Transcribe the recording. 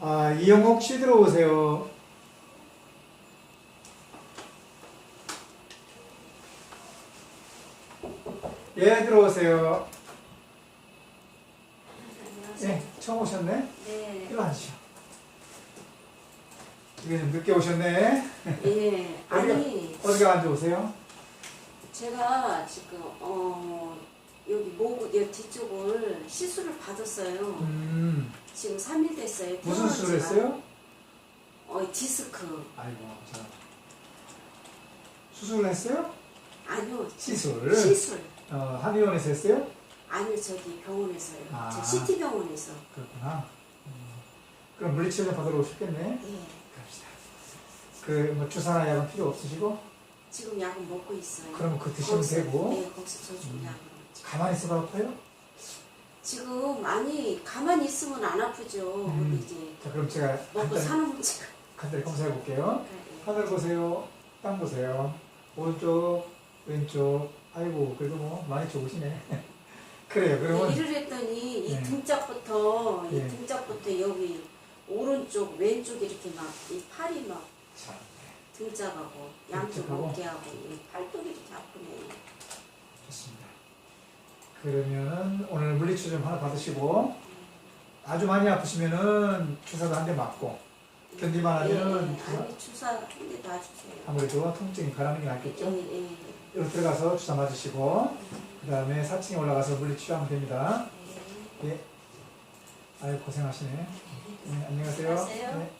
이영옥 씨 들어오세요. 예, 들어오세요. 안녕하세요. 예, 처음 오셨네? 네. 이리 앉으시오. 이게 좀 늦게 오셨네? 예. 아니, 어디가 앉아오세요? 제가 지금 여기 목 뒤쪽을 시술을 받았어요. 지금 3일 됐어요. 무슨 수술 했어요? 디스크. 아이고, 수술을 했어요? 아니요. 시술. 시술. 한의원에서 했어요? 아니요, 저기 병원에서요. 아. 저 CT 병원에서. 그렇구나. 그럼 물리치료 받으러 오셨겠네? 예. 갑시다. 뭐 주사나 약은 필요 없으시고? 지금 약은 먹고 있어요. 그럼 그거 드시면 되고. 네, 거기서 저준 약을. 가만히 있어도 아파요? 지금 아니 가만히 있으면 안 아프죠. 근데 이제 자, 그럼 제가 먹고 사는 문제가. 간단히 검사해 볼게요. 네. 하늘 보세요. 땅 보세요. 오른쪽, 왼쪽. 아이고, 그래도 뭐 많이 좋으시네. 그래요. 그러면 일을 했더니 이 네. 등짝부터 네. 여기 오른쪽 왼쪽 이렇게 막 이 팔이 막 자, 등짝하고 양쪽 등짝하고. 어깨하고 이 팔뚝이 이렇게 아프네요. 좋습니다. 그러면은 오늘 물리치료 좀 하나 받으시고 아주 많이 아프시면은 주사도 한 대 맞고 견디만 하면은 아니 주사 한 대 놔주세요. 아무래도 통증이 가라는 게 낫겠죠? 예. 여기 들어가서 주사 맞으시고 그 다음에 4층에 올라가서 물리치료하면 됩니다. 예. 아유 고생하시네. 네, 안녕하세요. 안녕하세요. 네.